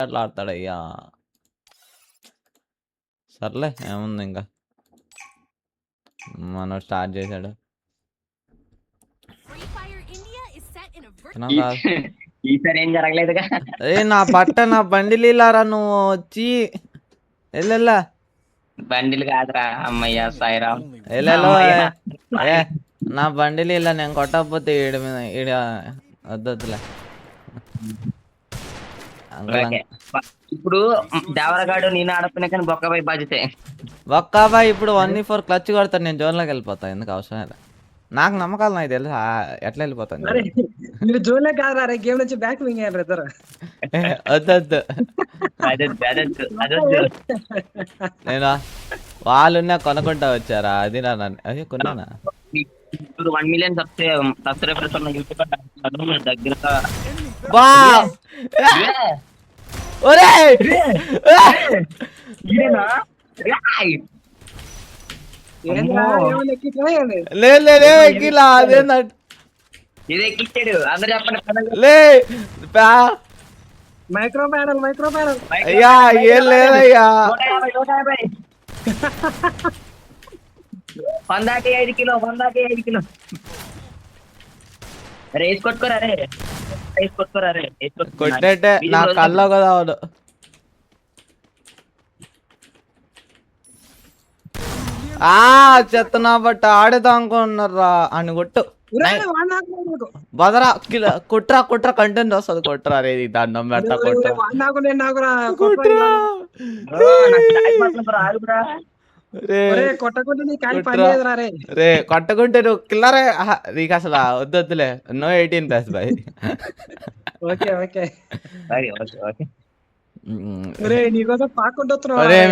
అట్లా ఆడతాడయ్యా. సర్లే ఏముంది ఇంకా మనం స్టార్ట్ చేశాడు. ఈసారి ఏం జరగలేదుగా. నా బండి లీలారా నువ్వు వచ్చి ఎల్లెల్లా బండిలు కాదురా అమ్మయ్య సాయిరామ్. ఎల్లెల్లో నా బండి లీలా నేను కొట్టకపోతే ఈడి మీద ఈడ వద్దులే. ఇప్పుడు దేవరగాడు నేను ఆడపోయినా కానీ బొక్కబాయి బాధ్యతే. బొక్కాబాయ్ ఇప్పుడు 1v4 క్లచ్ కొడతాను. నేను జోన్లోకి వెళ్ళిపోతా. ఎందుకు అవసరం నాకు నమ్మకాలు నాకు తెలుసు ఎట్లా వెళ్ళిపోతాను. వద్దొద్దు నేను వాళ్ళున్నా కొనుక్కుంటా వచ్చారా? అది నా అదే కొన్నానా. 1 మిలియన్ సబ్స్క్రైబర్స్ ఉన్న యూట్యూబ్ దగ్గర ఇది ఎక్కిచ్చాడు. అందరు చెప్పండి మైక్రో ప్యానల్ అయ్యా ఏం లేదయ్యా. 105 కిలో రేస్ కొట్టుకోరా రే. కొట్టేటే నా కల్లో కదా. అవును చెత్తనా బట్ట ఆడేదా అనుకున్నారా అని కొట్టు బదరా కుట్రా కంటెంట్ వస్తుంది. కొట్టరా రే దండం పెడతా. రే కొట్టకుంటే నువ్వు కిల్లరే. నీకు అసలు వద్దులే. No 18+ boy.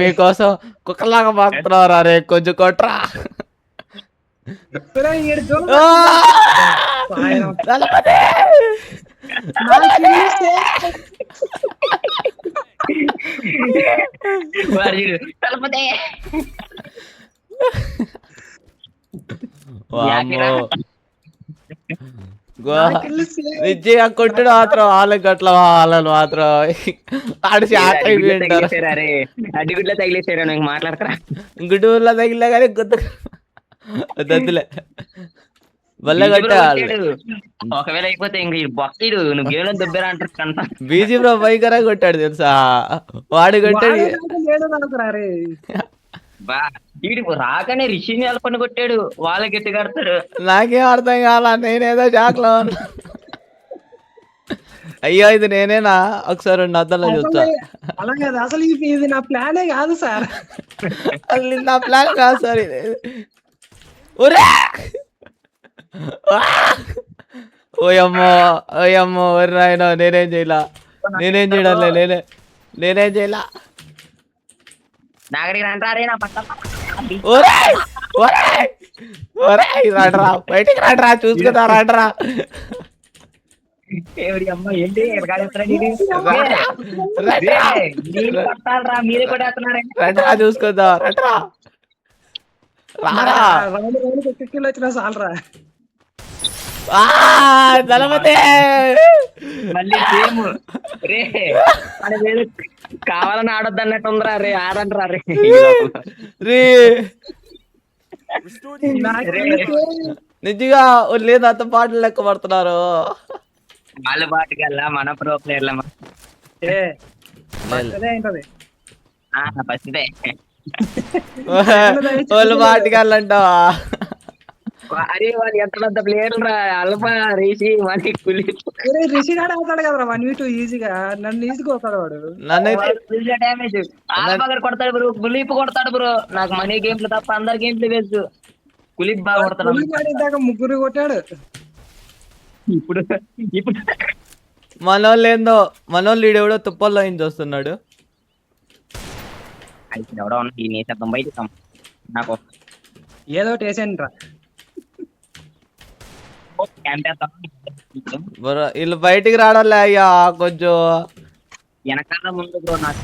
మీకోసం కుక్కలాగా పాకుతున్నారా రే. కొంచెం కొట్రా. నిజంగా కొట్టుడు మాత్రం వాళ్ళకి గట్ల వాళ్ళని మాత్రం ఆడిసి ఆటైపోయింటారు. అడ్డిగుడ్లో తగిలేసారా మాట్లాడతారా? గుడ్డూర్లో తగిలే కానీ వద్దులే. బల్లె కొట్టాడు. ఒకవేళ అయిపోతే ఇంక బొక్కడు నువ్వు గేమ్లో దెబ్బరా అంటారు. బీజీ బ్రో బైకరా కొట్టాడు తెలుసా. వాడు కొట్టాడు రాకనే రిషిని అల్పని కొట్టాడు. వాళ్ళ గట్టి కడతాడు. నాకేం అర్థం కాల. నేనేదో షాక్ లో ఉన్నా. అయ్యో ఇది నేనేనా? ఒకసారి 2 అద్దాలో చూస్తా. అసలు ఇది నా ప్లానే కాదు సార్. నా ప్లాన్ కాదు సార్ ఇది. ఓయమ్మో ఒరి నాయనో. నేనేం చేయలా. నేనేం చేయలా. రాడరా బయటికి రాడరా. చూసుకుందా రాడరా. చూసుకుందా రండ్రా. వచ్చినా చాలరా. మళ్ళీ సేమ్ రే. కావాలని ఆడొద్దు అన్నట్టు ఉందిరా రే. ఆడంట్రా రే. నిజంగా లేదు. అంత పాటలు లెక్క పడుతున్నారు. వాళ్ళ పాటకెళ్ళా మన ప్రో ప్లేయర్ల వాళ్ళు పాటకెళ్ళంటావా? అరే వాళ్ళు ఎంత పెద్ద ప్లేయర్ రా. అల్ప రిషి మనకి రిషి గాడు అవుతాడు కదరా 1v2 ఈజీగా. నన్ను ఈజీగా అవుతాడు వాడు. డ్యామేజ్ ఆల్బగర్ కొడతాడు బ్రో. కులీప్ కొడతాడు బ్రో. నాకు మనీ గేమ్లు తప్ప అందరి గేమ్లు వేసు. కులీప్ బాగా కొడతాడు. ఇందాక 3 కొట్టాడు. ఇప్పుడు మనోళ్ళు ఈడెవడో తుప్పల్లో ఏం చూస్తున్నాడు. ఎవడో ఉన్న ఈ నేసేద్దాం బయట. నాకు ఏదో వేసేయండి రా. వీళ్ళు బయటికి రావడంలే అయ్యా. కొంచెం వెనకాల ముందు బ్రో. నాకు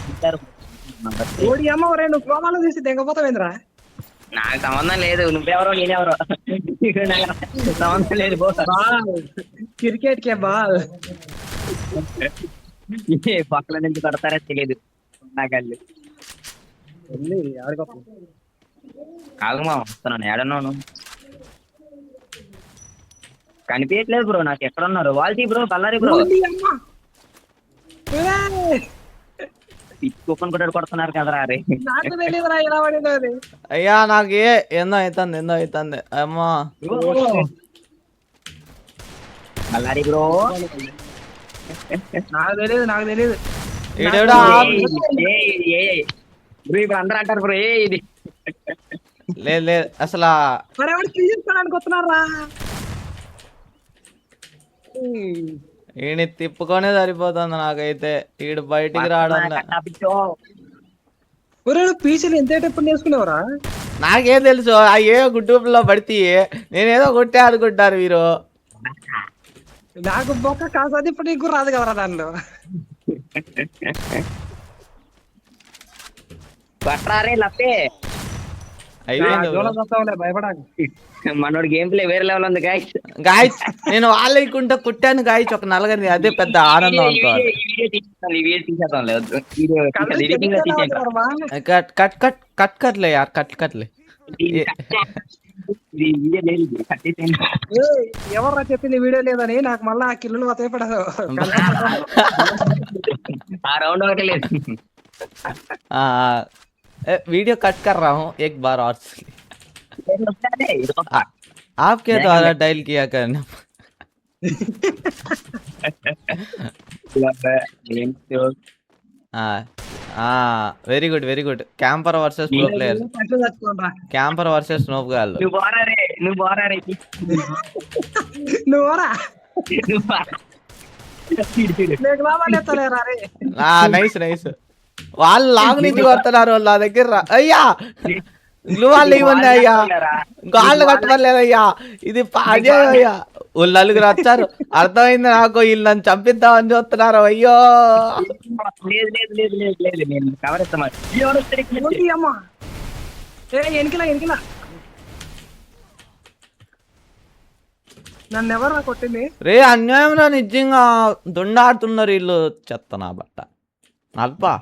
నువ్వు ప్రోమాలో తీసి తెగపోతావేంద్రా. నాకు సంబంధం లేదు. నువ్వెవరో నేనెవరో సంబంధం లేదు. క్రికెట్ కే బాల్. ఏ పక్కల నుంచి కొడతారో తెలియదు నాకల్లి. వెళ్ళి ఆడుకోపో. ఆగమా వస్తున్నాను, ఏడన్నాను కనిపించట్లేదు బ్రో నాకు. ఎక్కడ ఉన్నారు వాల్తీ బ్రో, బల్లారి బ్రో? ఊరి అమ్మ. ఏయ్! కుక్కను కూడా కొడుతున్నారు కదరా రే. నాకు తెలియదురా ఎలా పడిందో అది. అయ్యా నాకు ఏందో అవుతుంది అమ్మా. బల్లారి బ్రో నాకు తెలియదు ఈడెవడో బ్రో ఇప్పుడు అందరూ అంటారు బ్రో ఏ ఇది. లేదు అసలు మరి ఎవరు తీసుకోవడానికి వస్తున్నారా? ఈయన తిప్పుకొనే సరిపోతుంది నాకైతే. ఈడు బయటికి రావడం పీసీలు ఎంతేటప్పుడు నేర్చుకునేవరా? నాకేం తెలుసు ఆ ఏ గుడ్డూపులో పడితే నేనేదో కొట్టే అనుకుంటారు మీరు. నాకు బొక్క కాదు, అది ఇప్పుడు నీకు రాదు కదరా దానిలో. పట్టారే లప్పే అయిపోయింది భయపడాలి. మనోడి గేమ్ ప్లే వేరే లెవెల్ ఉంది గాయస్. గాయస్ నేను వాళ్ళకుంటా కుట్టాను గాయస్ ఒక నలగరిని, అదే పెద్ద ఆనందం అనుకోవాలి. కట్ కట్ కట్ కట్ కట్లే యార్ కట్ కట్లే. ఎవర్రా చెప్పింది వీడియో లేదని? నాకు మళ్ళా ఆ కిల్లులు వతపడదు. ఆ రౌండ్ ఒకటి లేదు. वीडियो कट कर रहा हूँ एक बार और आपके द्वारा डायल किया करना. Very good camper versus pro player. Camper versus స్నోప్ గాళ్ళు. నైస్ వాళ్ళు లాంగ్ నుంచి కొడుతున్నారు వాళ్ళ దగ్గర. అయ్యా గ్లూ వాళ్ళు ఇవ్వండి అయ్యా, గాళ్ళు కట్టలేదయ్యా, ఇది అదే అయ్యా. వాళ్ళు నలుగురు వచ్చారు, అర్థమైంది నాకు, వీళ్ళు నన్ను చంపిద్దామని చూస్తున్నారు. అయ్యో నన్ను ఎవరు కొట్టింది రే అన్యాయంలో నిజంగా దొండాడుతున్నారు వీళ్ళు. చెత్త నా బట్ట అల్పా.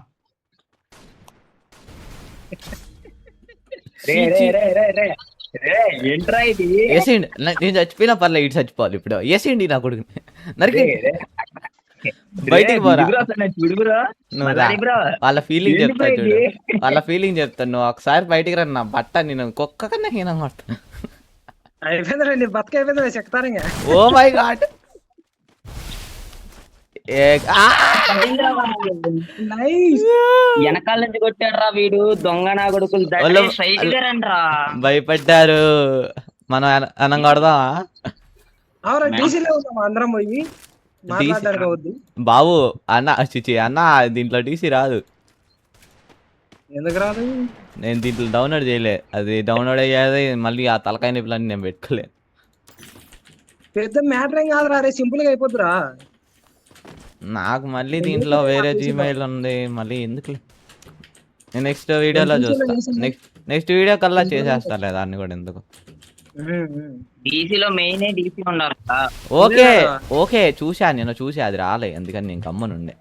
వేసేయండి, నేను చచ్చిపోయినా పర్లే, ఇటు చచ్చిపోవాలి ఇప్పుడు. వేసేయండి నా కొడుకుని నరికి బయటికి పోరా. వాళ్ళ ఫీలింగ్ చెప్తా చూడు, వాళ్ళ ఫీలింగ్ చెప్తాను. నువ్వు ఒకసారి బయటికి రా, నా బట్ట నేను కుక్క కన్నా హీనం కొడతాను. అయిపోయింది బతుక అయిపోయింది చెప్తారు. ఓ మై గాడ్ వెనకాల నుంచి కొట్టాడు రా వీడు, దొంగ నా కొడుకులు. భయపడ్డారు. మనం అనం కొడదామా అందరం పోయి బాబు? అన్న చిచి అన్న దీంట్లో టీసీ రాదు. ఎందుకు రాదు? నేను దీంట్లో డౌన్లోడ్ చేయలే, అది డౌన్లోడ్ అయ్యేది మళ్ళీ ఆ తలకాయ నిప్పులన్నీ నేను పెట్టుకోలే. పెద్ద మ్యాటర్ ఏం కాదురా, రే సింపుల్ గా అయిపోద్దురా. నాకు మళ్ళీ దీంట్లో వేరే జీమెయిల్ ఉంది, మళ్ళీ ఎందుకు? నేను నెక్స్ట్ వీడియోలో చూస్తా, నెక్స్ట్ వీడియో కల్లా చేసేస్తాలే దాన్ని కూడా. ఎందుకు ఓకే చూసా, నేను చూసా, అది రాలే, ఎందుకని నేను గమ్మునుండే.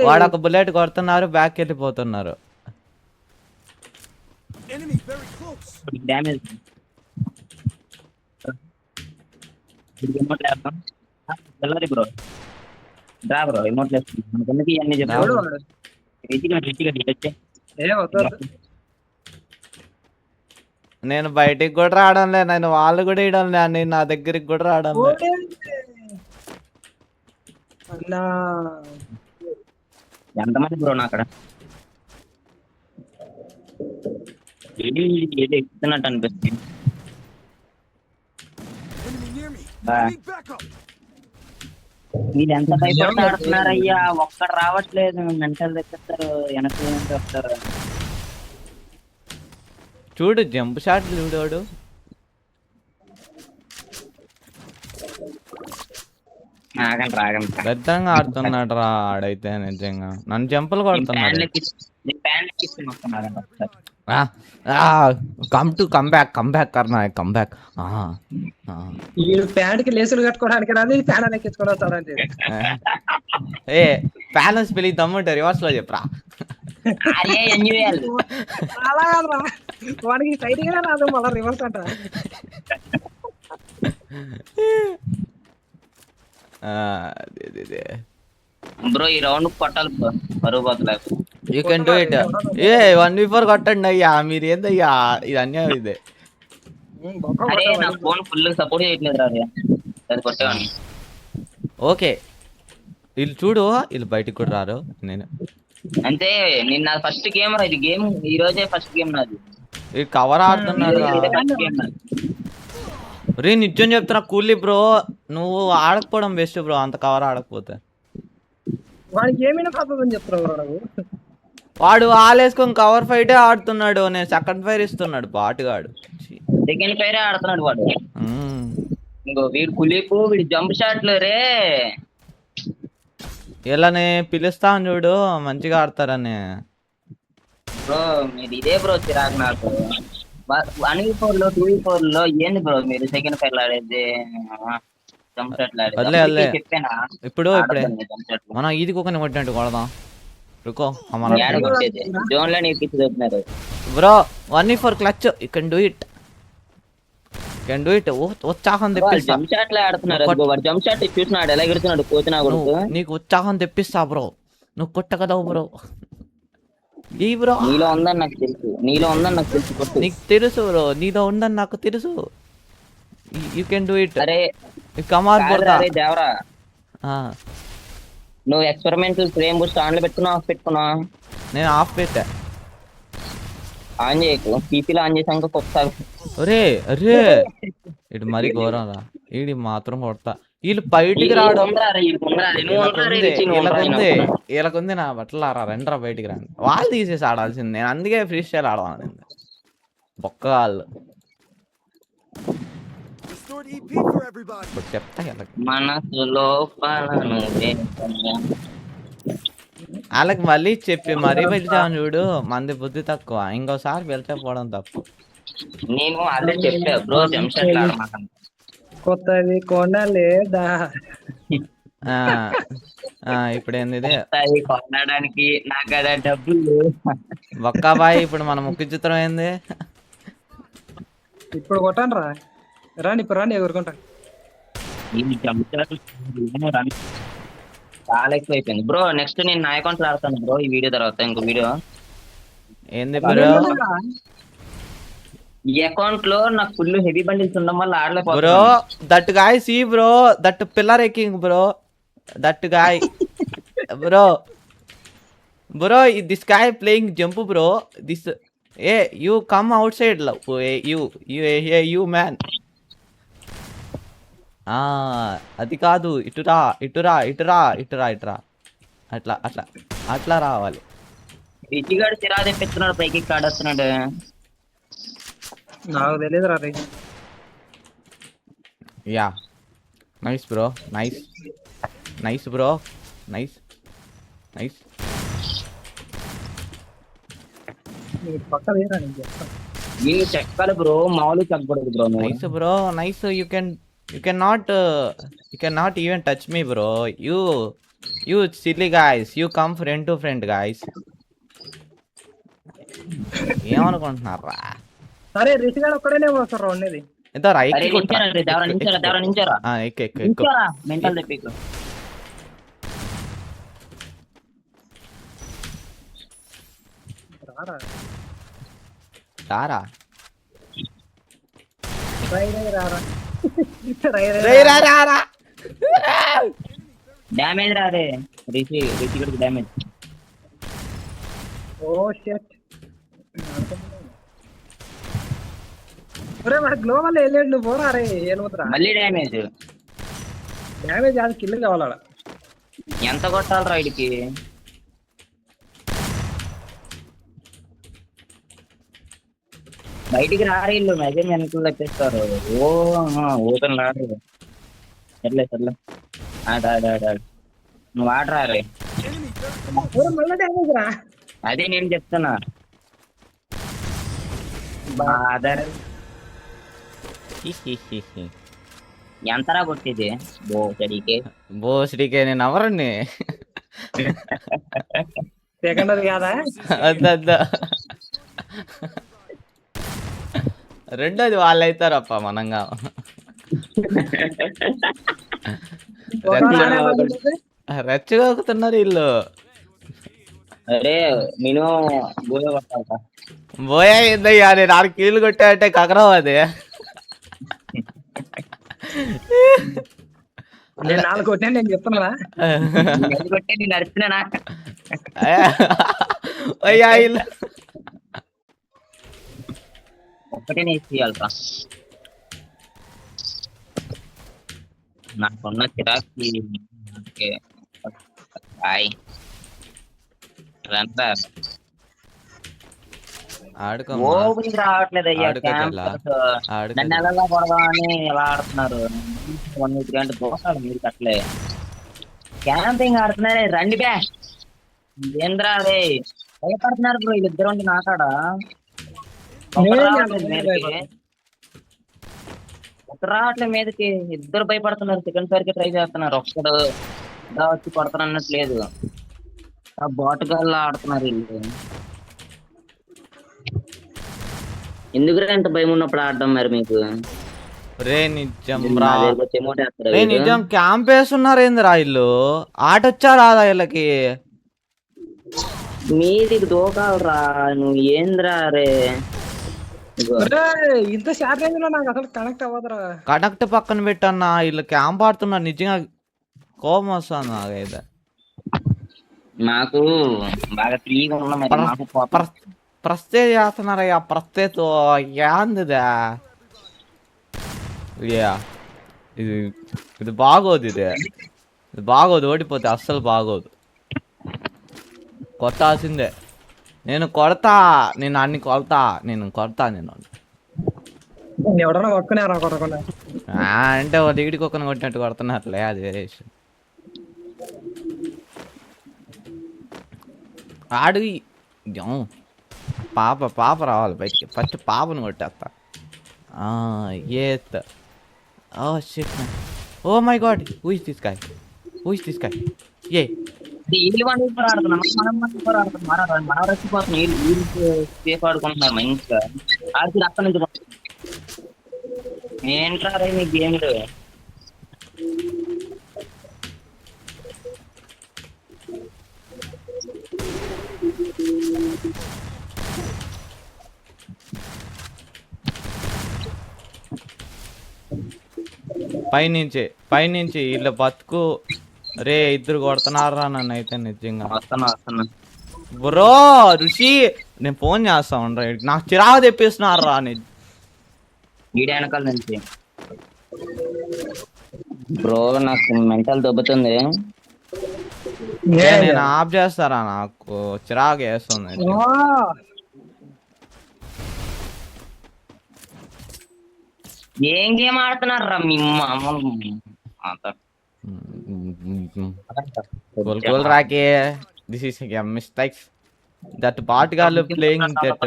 వాడు ఒక బుల్లెట్ కొడుతున్నారు, బ్యాక్ వెళ్ళిపోతున్నారు. బ్రో రా బ్రో, రిమోట్ మనకి ఇవన్నీ చెప్పాడు. నేను బయటికి కూడా రావడం లే, నేను వాళ్ళు కూడా ఇవ్వడం లే, నేను నా దగ్గరికి కూడా రావడం లే. ఎంతమంది బ్రో నా అక్కడ ఎక్కుతున్నట్టు అనిపిస్తుంది. మీరు ఎంత భయపడి ఆడుతున్నారయ్యా, ఒక్కడు రావట్లేదు. మెంటల్ తెచ్చేస్తారు, వెనక్కి వస్తారు. చూడు జంప్ షాట్ చూడోడు. పెద్దంగా ఆడుతున్నాడు రా ఆడైతే, నిజంగా నన్ను జంపులు కొడుతున్నాడు. కమ్ బ్యాక్ కర్నా కమ్ బ్యాక్. వీడు ప్యాంట్ కి లేసులు కట్టుకోవడానికి రాదు, ప్యాంట్ ఎక్కించుకొని వస్తాడంటే. ఏ ప్యాలెన్స్ పెళ్లి దమ్ముంటే రివర్స్ లో చెప్పరా. అరే ఎన్యూఎల్ అలా కాదురా, వాడికి సైడ్ గానే రాదు, మళ్ళీ రివర్స్ అంట. బ్రో ఈ రౌండ్ కొట్టాలి బ్రో, బరువు పోతలేదు. You can do it. ఏ 1v4 కొట్టండి అయ్యా, మీరు ఏందయ్యా ఇది అన్యాయం ఇదే. అరే నా ఫోన్ ఫుల్ సపోర్ట్ చేయట్లేదు రా, అది కొట్టేవాడిని. ఓకే వీళ్ళు చూడు, వీళ్ళు బయటికి కూడా రారు. నేను అంటే నిన్న ఫస్ట్ గేమ్ రా ఇది, గేమ్ ఈ రోజే ఫస్ట్ గేమ్ నాది. వీడు కవర్ ఆడుతున్నాడు రా. ఫస్ట్ గేమ్ నాది. రే నిత్యం చెప్తున్నా కూలీ బ్రో, నువ్వు ఆడకపోవడం బెస్ట్ బ్రో, అంత కవర్ ఆడకపోతే. వాడికి ఏమైనా ప్రాబ్లం చెప్తున్నావు నువ్వు. వాడు ఆలేసుకొని కవర్ ఫైటే ఆడుతున్నాడు, నేను సెకండ్ ఫైర్ ఇస్తున్నాడు బాటుగాడు. సెకండ్ ఫైర్ ఆడుతున్నాడు వాడు. ఇంకో వీడు కులీపు, వీడు జంప్ షాట్లు రే. వీళ్ళని పిలుస్తాను చూడు, మంచిగా ఆడతారని. బ్రో మీరు ఇదే బ్రో చిరాకు నాకు. 1v4 లో 2v4 లో ఏంది బ్రో మీరు సెకండ్ ఫైర్ ఆడేది, జంప్ షాట్లు ఆడేది చెప్పానా. ఇప్పుడు ఇప్పుడే మనం ఇది కుక్కని కొట్టినట్టు కొడదాం. జోన్ లో నేర్పించుతున్నారు bro. 1v4 clutch, you can do it, can do it. ఉత్సాహం తెప్పిస్తా. జంప్ షాట్లు ఆడుతున్నారు, జంప్ షాట్ చూసినాడు ఎలా ఎగురుతున్నాడు కోతినా కొడుకు. నీకు ఉత్సాహం తెప్పిస్తా బ్రో, నువ్వు కొట్టగలవు బ్రో. ఈ బ్రో నీలో ఉందని నాకు తెలుసు, నీలో ఉందని నాకు తెలుసు, నీకు తెలుసు బ్రో, నీలో ఉందని నాకు తెలుసు. You can do it. అరే కమాన్ బ్రో. అరే దేవరా, నువ్వు ఎక్స్పెరిమెంటల్ ఫ్రేమ్ బూస్ట్ ఆన్ లో పెట్టుకున్నావు, ఆఫ్ పెట్టుకున్నావు? నేను ఆఫ్ పెట్టా. ఆన్ చేయకు, పీసీలో ఆన్ చేసాక కొత్తారు. అరే అరే ఇటు మరీ ఘోరం రా, ఈడి మాత్రం కొడతా. వీళ్ళు బయటికి రావడం వీళ్ళకుంది నా బట్టలారా, రెండరా బయటికి రాండి. వాళ్ళు తీసేసి ఆడాల్సింది, నేను అందుకే ఫ్రీ స్టైల్ ఆడదాను. బొక్క వాళ్ళు చెప్తా మనసులో వాళ్ళకి మళ్ళీ చెప్పి మరీ వెళ్తాను చూడు, మంది బుద్ధి తక్కువ, ఇంకోసారి వెళ్తే పోవడం తప్పు. నేను ఆల్రెడీ చెప్పా బ్రో, జంషెడ్ ఆడమాకండి. కొత్తది కొనలేదా ఇప్పుడు ఏంది కొనడానికి నాకు అదే డబ్బులు బొక్కాబాయ్. ఇప్పుడు మన ముఖ్య చిత్రం ఏంది, ఇప్పుడు కొట్టాను రా, రాని ఇప్పుడు రాని ఎగురుకుంటా. చాలా ఎక్కువ అయిపోయింది బ్రో. నెక్స్ట్ నేను నా అకౌంట్ లో ఆడతాను బ్రో, ఈ వీడియో తర్వాత ఇంకో వీడియో. ఏంది బ్రో, ఈ అకౌంట్ లో నాకు ఫుల్ హెవీ బండిల్స్ ఉండడం వల్ల ఆడలేకపోతున్నా bro. That guy see bro, that pillar ఎక్కింగ్ bro, that guy bro. Bro this guy playing jump bro, this ఏ you come outside you man. అది కాదు, ఇటురా ఇటురా ఇటురా ఇటురా ఇటురా, అట్లా అట్లా అట్లా రావాలి. రిచిగాడు చిరా తెప్పిస్తున్నాడు, పైకి కాడొస్తున్నాడు. నాకు తెలియదు రా. Yeah nice bro, nice nice bro, nice nice. పక్క వేరా నేను చెక్కాలి బ్రో, మామూలు చెక్కకూడదు bro. Nice bro, nice. You cannot even touch me bro, you silly guys, you come friend to friend guys. ఏమనుకుంటున్నారా? సరే రిషిగాడు ఒక్కడేనే వస్తారా ఉండేది. ఎంతో రైట్ అరే నించారా మెంటల్ తెప్పికు. రారా డ్యామేజ్ రారే, రిషిగడికి డ్యామేజ్. ఓ షిట్, ఒరే వాడు గ్లోబల్ వెళ్ళాడు, నువ్వు పోరా రే. ఏమవుతురా మళ్ళీ డ్యామేజ్ అది కిల్ కావాల. ఎంత కొట్టాలరా వీడికి? బయటికి రారు వీళ్ళు, మెజర్ వెనకలు తెప్పిస్తారు. ఓపెన్ రాడు. సర్లే ఆడాడు, నువ్వు ఆడరారే. మళ్ళీ డ్యామేజ్ రా. అదే నేను చెప్తున్నా, మదర్ ఎంతరా కొట్టేది బోసడికి బోసిడికే నేను ఎవరండి సెకండరీ కాదా అద్ద రెండోది వాళ్ళు అవుతారప్ప మనంగా రెచ్చగొక్కుతున్నారు వీళ్ళు. అరే మినిమం బోయ కొట్టాలరా బోయా ఏందయ్యా నేను 6 కీళ్ళు కొట్టానంటే కకరం అది. నేను 4 కొట్టాను నేను చెప్తున్నా కొట్టే నేను నడుస్తున్నానా అయ్యా వీళ్ళు ఒక్కటే నేర్పియాలరా నాకున్న చిరాకి ఓపెన్ రావట్లేదు అయ్యా క్యాంపస్ నన్ను ఎలా కొడదామని ఎలా ఆడుతున్నారు 1 గంట దోసాడు మీరు అట్లే క్యాంపింగ్ ఆడుతున్నారే రండి బ్యా ఏంద్రా అదే భయపడుతున్నారు బ్రో వీళ్ళిద్దరు ఉండి నాకాడ రావట్లేదు మీదకి ఇద్దరు భయపడుతున్నారు సెకండ్ సారికి ట్రై చేస్తున్నారు ఒక్కడు వచ్చి కొడతాను అన్నట్లేదు ఆ బాటుగాల్లో ఆడుతున్నారు వీళ్ళు ఎందుకు ఎంత భయం ఉన్నప్పుడు ఆడడం మరి మీకు రే నిజం రా రే నిజం క్యాంప్ వేస్తున్నారు ఏందిరా వీళ్ళు ఆట వచ్చా రాదా వీళ్ళకి మీదికి దూకాలరా నువ్వు ఏంద్రా రే ఇంత షార్ట్ రేంజ్ లో నాకు అసలు కనెక్ట్ అవ్వదురా కనెక్ట్ పక్కన పెట్టన్నా వీళ్ళు క్యాంప్ ఆడుతున్నారు నిజంగా కోపం వస్తుంది నాకైతే నాకు బాగా ఫ్రీగా ఉన్నా మరి మాకు ప్రస్తే చేస్తున్నారయ్యా ప్రస్తేతో ఏందిదా ఇది బాగోదు ఇది బాగోదు ఓడిపోతే అస్సలు బాగోదు కొట్టాల్సిందే నేను కొడతా నేను అన్ని కొడతా నేను ఎవడన్నా కొట్టుకున్నారా కొట్టకుండా అంటే ఓ దిగిడి కుక్కను కొట్టినట్టు కొడుతున్నట్లే అది వేరే విషయం ఆడు పాప రావాలి బయటికి ఫస్ట్ పాపను కొట్టేస్తా ఏత్ shit man oh my god who is this guy ఏ ఆడుకుంటున్నారు మంచిగా ఆడికి అక్కడి నుంచి ఏంట్రా రే మీ గేమ్లు పైనుంచి వీళ్ళ బతుకు రే ఇద్దరు కొడుతున్నారా నన్ను అయితే నిజంగా వస్తున్నా బ్రో ఋషి నేను ఫోన్ చేస్తా ఉండ్రా నాకు చిరాకు తెప్పిస్తున్నారా వీడి వెనకాల నుంచి బ్రో నాకు మెంటల్ దెబ్బతుంది నేను ఆఫ్ చేస్తారా నాకు చిరాకు వేస్తుంది ఏం గేమ్ ఆడుతున్నారా మిమ్మ Goal Raki, this is a mistake. That part girl playing that.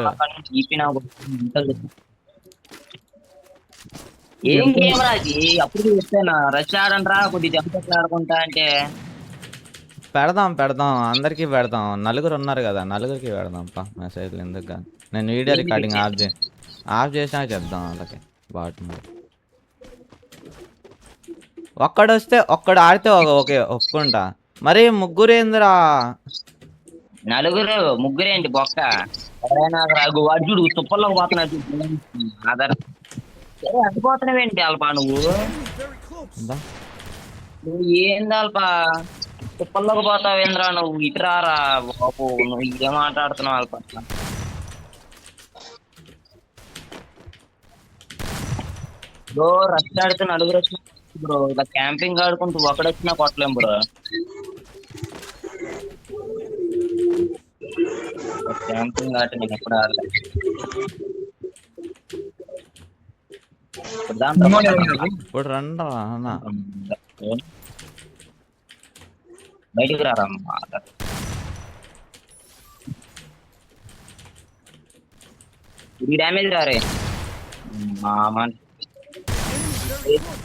ఏం గేమ్ రాజీ అప్పుడు చెప్తానా రష్ ఆడంట్రా కొద్ది జంప్ ఆడుకుంటా అంటే పెడదాం అందరికి పెడదాం నలుగురు ఉన్నారు కదా నలుగురికి పెడదాం మెసేజ్లు ఎందుకు నేను వీడియో రికార్డింగ్ ఆఫ్ చేసినా చెప్దాం వాళ్ళకి బాట్ ఒక్కడు ఆడితే ఓకే ఒప్పుకుంటా మరి ముగ్గురు ఏందిరా ముగ్గురేంటి బొక్క ఎవరైనా చూడు తుప్పల్లోకి పోతున్నాడు అడ్డుపోతున్నావేంటి అల్పా నువ్వు ఏంది అల్పా తుప్పల్లోకి పోతావేంద్రా నువ్వు ఇటు రారా బాబు నువ్వు ఇదే మాట్లాడుతున్నావు అల్పా బ్రో రష్ ఆడితే నలుగురు వచ్చిన బ్రో ఇలా క్యాంపింగ్ ఆడుకుంటూ ఒకడొచ్చినా కొట్టలేం బ్రో క్యాంపింగ్ ఆట నేను ఎప్పుడు ఆడలేదు ఇప్పుడు రండి బయటికి రారా ఇది డ్యామేజ్ రారే మామా.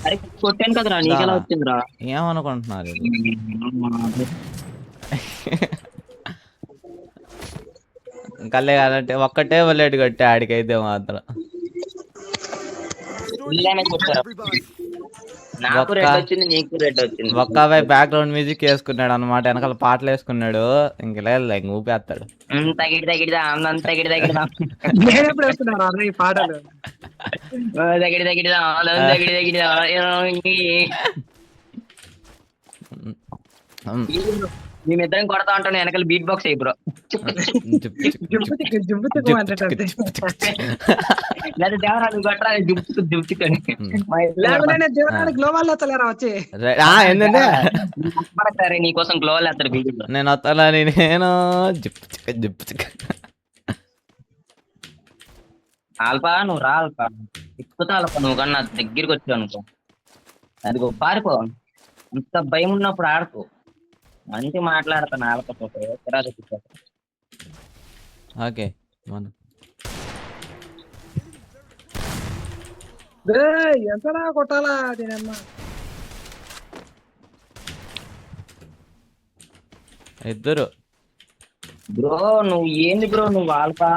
అరే కొట్టాను కదరా నీకెలా వచ్చిందిరా? ఏమనుకుంటున్నారు ఇది? కళ్ళే కాదంటే ఒక్కటే బుల్లెట్ కొట్టే ఆడికైతే మాత్రం. ఫుల్ డ్యామేజ్ కొట్టారా? నాకు రెడ్ వచ్చింది, నీకు రెడ్ వచ్చింది. ఒక్క అబ్బాయి బ్యాక్గ్రౌండ్ మ్యూజిక్ వేసుకున్నాడు అనమాట, వెనకాల పాటలు వేసుకున్నాడు. ఇంక లేదు ఇంక ఊపేస్తాడు. తగిడి తగిడిదా అందం తగిడి తగిడిదా నేను ఎప్పుడు వేస్తున్నాను అన్న ఈ పాటలు. తగిడి తగిడిదా అందం తగిడి తగిడిదా. మేమిద్దరం కొడతా ఉంటాను, వెనకాల బీట్ బాక్స్ అయ్యి బ్రో. జుంపు అంటే లేదా దేవరా నువ్వు కొట్టరా జుప్పు జుప్తుకొని. గ్లోబల్ వచ్చలేరా వచ్చి ఏంటంటే సరే నీకోసం గ్లోవల్ వేస్తారు బీట్. నేను వస్తానని నేను జిప్పు చిక్క ఆల్పా నువ్వు రా ఆల్పా, ఎక్కుతా ఆల్పా నువ్వు కన్నా దగ్గరికి వచ్చావు అనుకో అదిగో పారిపో. అంత భయం ఉన్నప్పుడు ఆడుకో. మంచి మాట్లాడతాను ఆడకపోతే ఓకే మన ఎంతనా కొట్టాలా దీనమ్మ. ఇద్దరు బ్రో నువ్వు ఏంది బ్రో నువ్వు ఆల్పా?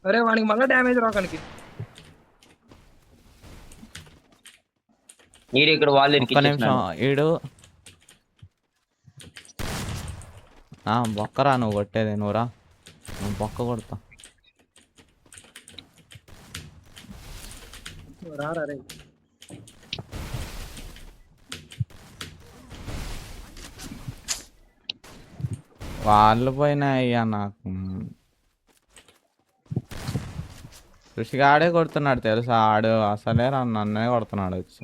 అరే వానికి మళ్ళీ డ్యామేజ్ రాకనికి. ఈడు ఇక్కడ వాళ్ళు ఒక్క నిమిషం ఈడు బొక్కరా నువ్వు కొట్టేది, నువ్వురా నువ్వు బొక్క కొడతా. రారా రే వాళ్ళు పోయినా అయ్యా నాకు. కృషిగా ఆడే కొడుతున్నాడు తెలుసా, ఆడు అసలే నన్నే కొడుతున్నాడు వచ్చి.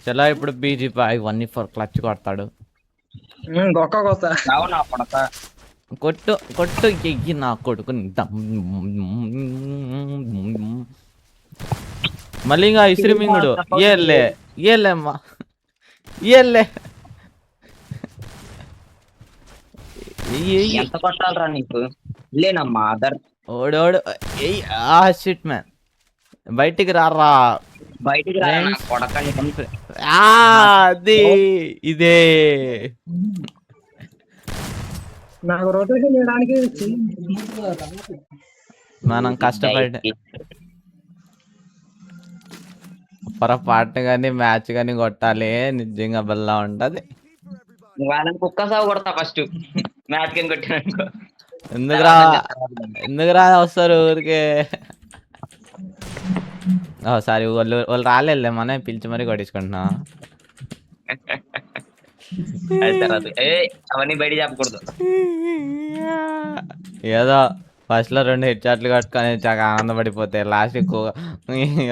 చలా ఇప్పుడు బీజీ 1 క్లచ్ కొడతాడు. కొట్టు కొట్టు ఎయ్యి నా కొడుకు. మళ్ళీ ఇంకా ఇసిరిమింగుడు ఏలే ఏలేమ్మా ఏలే. ఎంత కొట్టాలరా నీకు? లేనమ్మా అదర్ ఓడోడు షిట్ మ్యాన్ బయటికి రారా బయటికి రా కొడకండి. అది ఇదే నాకు రొటేషన్ చేయడానికి మనం కష్టపడి పొరపాటు కానీ మ్యాచ్ కానీ కొట్టాలి, నిజంగా బల్లా ఉంటది. వాళ్ళని కుక్క సాగు కొడతా ఫస్ట్ మ్యాచ్ కింద కొట్టినానుకో. ఎందుకురా వస్తారు ఊరికే. సారీ వాళ్ళు రాలేదులే, మనే పిలిచి మరీ కొట్టించుకుంటున్నా. అవన్నీ బయట చెప్పకూడదు. ఏదో ఫస్ట్ లో 2 హెడ్ షాట్లు కట్టుకొని చాలా ఆనందపడిపోతే లాస్ట్ ఎక్కువ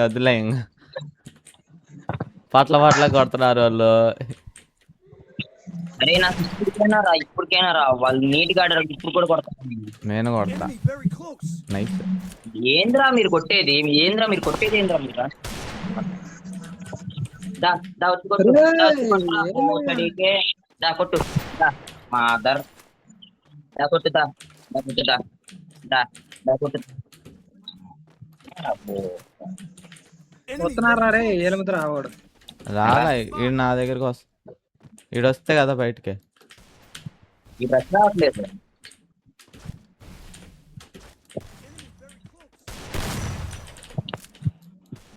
వద్దులే ఇంకా పట్ల కొడుతున్నారు వాళ్ళు. అరే నాకు ఇప్పటికైనా రా వాళ్ళు నీట్ గా ఆడారు. ఇప్పుడు కూడా కొడతాను నేను కొడతా. నైస్. ఏంద్రా మీరు కొట్టేది? ఏంద్రా మీరు కొట్టేది? ఏంద్రా మీరు కొట్టు మాదర్ కొట్టుదా కొట్టుదా కొట్టు. వస్తున్నారా రే ఏలుముద్ర రావాడు. రాలా ఈడు నా దగ్గరికి వస్తా. ఈడు వస్తే కదా బయటికి. ఈ ప్రశ్న రావట్లేదు.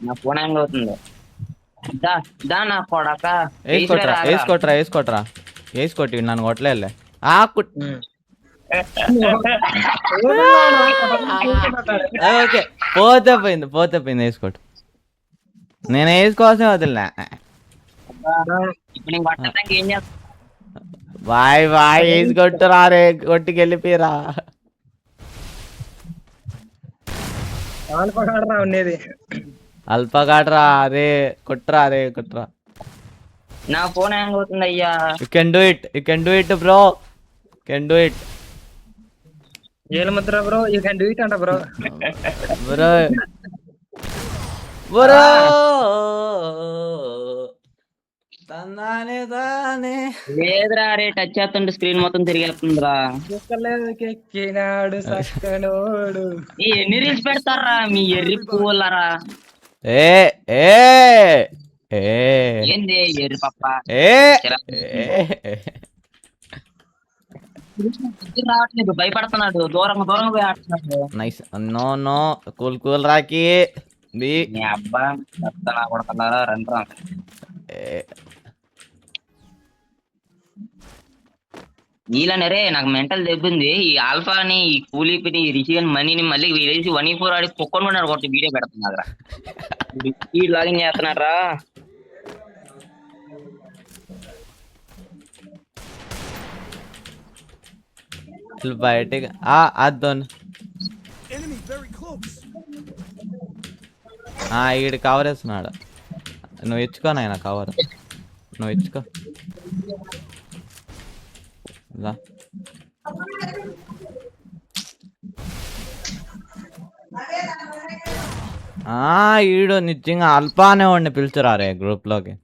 నా ఫోన్ హ్యాంగ్ అవుతుంది. నా కొడక వేసుకోట్రా వేసుకోట్టి నన్ను కొట్టలే. ఓకే పోతే పోయింది వేసుకోట్టు. నేను వేసుకోవాల్సిన వదిలినా. ఇప్పుడు నేను కొట్టడానికి ఏం చేస్తా? బాయ్ వేసుకొట్టురా రే, కొట్టుకెళ్ళిపోయిరా. ఉండేది అల్పగాడ్రా రే, కొట్టురా. నా ఫోన్ హ్యాంగ్ అవుతుంది అయ్యా. You can do it bro, can do it. ఏల Mudra bro you can do it అంట బ్రో. బ్రో బ్రో తన్నానే తానే. లేదురా అరే టచ్ చేస్తుంటే స్క్రీన్ మొత్తం తిరిగేస్తుందిరా. ఎక్కినాడు సక్కనోడు. ఎన్ని రీల్స్ పెడతారా మీ ఎర్రి పువ్వులరా? ఏ ఏ ఏ ఏంది ఎర్రి పప్ప ఏ రావట్లేదు, భయపడుతున్నాడు, దూరంగా దూరంగా పోయి ఆడుతున్నాడు. Nice. No no cool cool రాకి బి. నీ అబ్బా చెప్తానా కొడుతున్నారా రండి. నీలనే రే నాకు మెంటల్ దెబ్బింది. ఈ ఆల్ఫాని ఈ కూలీపిని ఈ రిషిగన్ మనీని మళ్ళీ వేసి 1v4 ఆడి కుక్కను కూడా కొట్టి వీడియో పెడుతున్నారా? ఈ లాగిన్ చేస్తున్నారా? బయటకి అద్దోన్ ఈడు కవర్ వేస్తున్నాడు. నువ్వు ఇచ్చుకో నాయన కవర్, నువ్వు ఇచ్చుకో. ఈడు నిజంగా అల్పా అనేవాడిని పిలుచురారే గ్రూప్లోకి.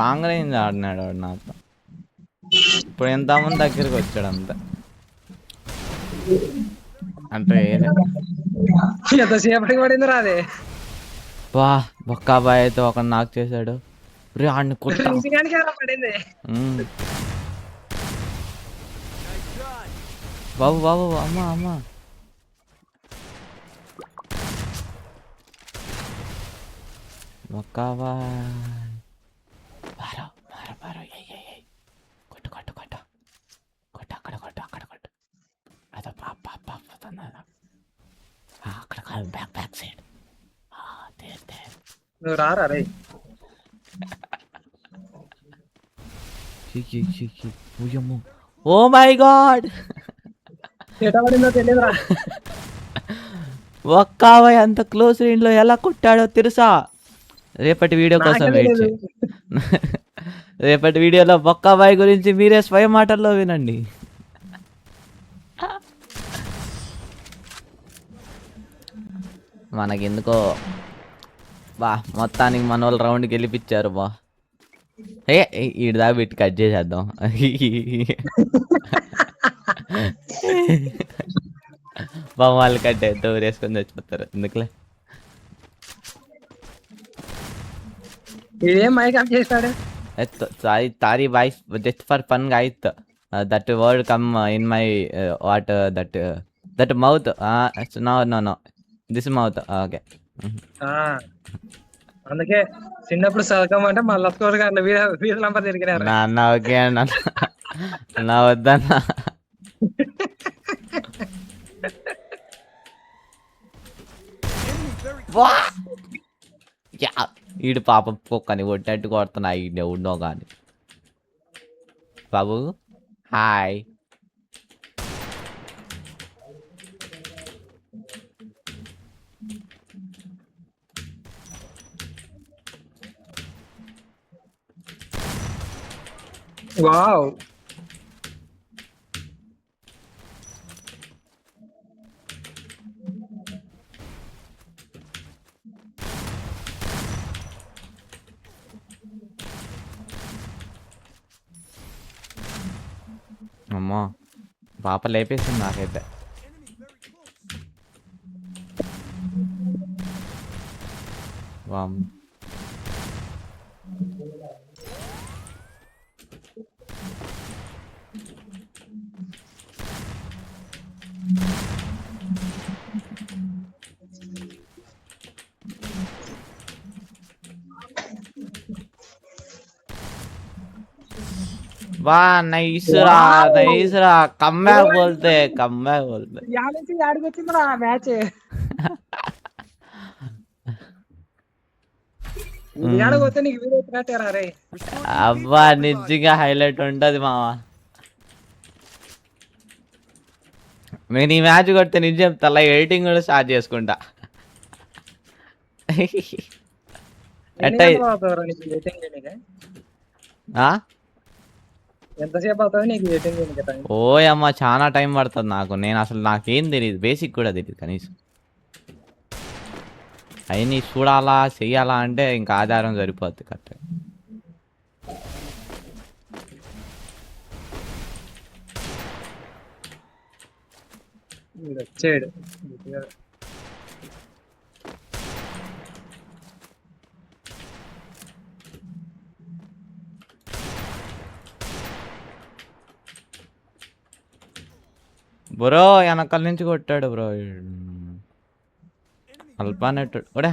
లాంగ్ రేంజ్ ఆడినాడు వాడు నాతో. ఇప్పుడు ఎంతమంది దగ్గరికి వచ్చాడు అంతే. అంటే ఎంతసేపటికి పడింది రాదే. బా బొక్కాబాయ్ అయితే ఒక నాకు చేశాడు. ఆడిని కొట్టా పడింది. బాబు బాబు అమ్మా అమ్మా బొక్కాబాయ్. కొట్టు కొట్టు కొట్టు కొట్టు అక్కడ కొట్టు అక్కడ కొట్టు. అదో అక్కడ కాదు బ్యాక్ బ్యాక్ సైడ్. నువ్వు రారా రే. ఓ మై గాడ్ ఎట పడిందో తెలియదురా. ఒక్కాబాయ్ అంత క్లోజ్ రేంజ్ లో ఎలా కొట్టాడో తెలుసా? రేపటి వీడియో కోసం వెయిట్ చేయి. రేపటి వీడియోలో బొక్కాబాయ్ గురించి మీరే స్వయం మాటల్లో వినండి. మనకెందుకో బా మొత్తానికి మన వాళ్ళు రౌండ్కి గెలిపించారు బా. ఈడు దాకా పెట్టి కట్ చేసేద్దాం. బా వాళ్ళు కట్టే దూరేసుకొని చచ్చిపోతారు ఎందుకులే. ఏం మైక్ ఆఫ్ చేస్తాడు. Tari voice just for fun guys. That word come in my what that mouth. No. This mouth. Okay. అందుకే చిన్నప్పుడు చదవకమంటే మా లస్కోర్ గారు వీధి నంబర్ తిరిగినారు. నా ఓకే నా వద్దన్నా. ఈడు పాప కుక్కని కొట్టినట్టు కొడుతున్నా ఈడు ఎవడో కానీ. బాబు హాయ్. వావ్ అమ్మా పాప లేపేసింది నాకైతే. వామ్ वाह नाइस रा कमबैक बोलते యాడ నుంచి యాడికి వచ్చిందిరా మ్యాచ్. యాడకొస్తే నీకు వీడియో పెట్టారా రే. అబ్బా నిజంగా హైలైట్ ఉంటది మావా. నేను ఈ మ్యాచ్ కొడితే నిజం చెప్తా ఎడిటింగ్ కూడా స్టార్ట్ చేసుకుంటా. ఎంతసేపు అవుతుంది నీకు ఎయిటింగ్ చేయడానికి టైం? ఓయమ్మ చాలా టైం పడుతుంది నాకు. నేను అసలు నాకేం తెలియదు, బేసిక్ కూడా తెలియదు కనీసం. అవన్నీ చూడాలా చెయ్యాలా అంటే ఇంకా ఆధారం సరిపోద్ది కరెక్ట్. వీడు వచ్చాడు. బ్రో వెనకాల నుంచి కొట్టాడు బ్రో. అల్పానెట్టాడు ఒడే.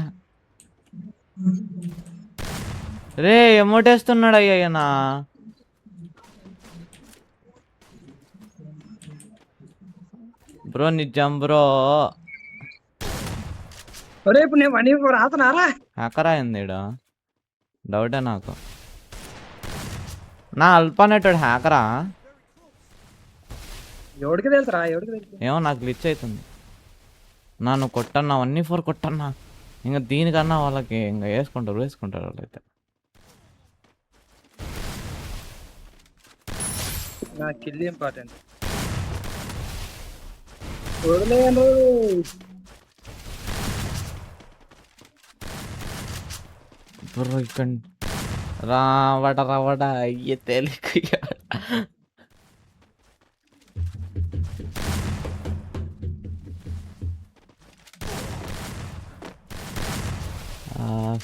రే ఎమ్మటేస్తున్నాడు అయ్యా. బ్రో నిజం బ్రో. రేపు నేను వన్ రాతున్నారా? హ్యాకర్ అయింది ఈడ. డౌటే నాకు. నా అల్పానెట్టాడు హ్యాకరా ఎవడికి తెలుసురా? ఎవడికి తెలుసు? ఏమో నాకు గ్లిచ్ అవుతుంది. నన్ను కొట్టన్నా 1v4 కొట్టన్నా. ఇంకా దీనికన్నా వాళ్ళకి ఇంకా వేసుకుంటారు వాళ్ళైతే. నా కిల్ ఇంపార్టెంట్. వదిలేయండి. బ్రో ఇక్కడ రావడ అయ్యే తేలిక.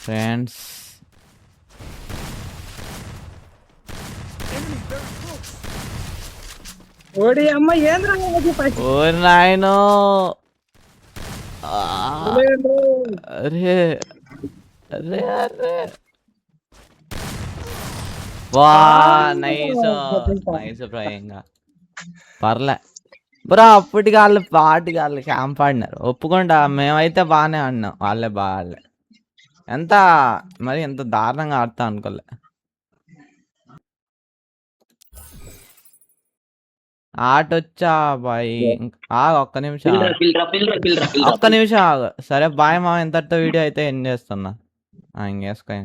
ఫ్రెండ్స్ ఓడి అమ్మ ఏంద్రా? ఓ నాయనో. అరే అరే అరే వా నైస్ నైస్ బ్రో. ఇంకా పర్లే బ్రో. అప్పటికి వాళ్ళు క్యాంప్ ఆడినారు ఒప్పుకుంటా. మేమైతే బాగానే ఆడినాం, వాళ్ళే బాగాలే. ఎంత మరి ఎంత దారుణంగా ఆడతా అనుకోలే. ఆట వచ్చా బాయ్. ఒక్క నిమిషం ఆగు. సరే బాయ్ మా. ఇంతటితో వీడియో అయితే ఎండ్ చేస్తున్నా. ఇంకేసుకో.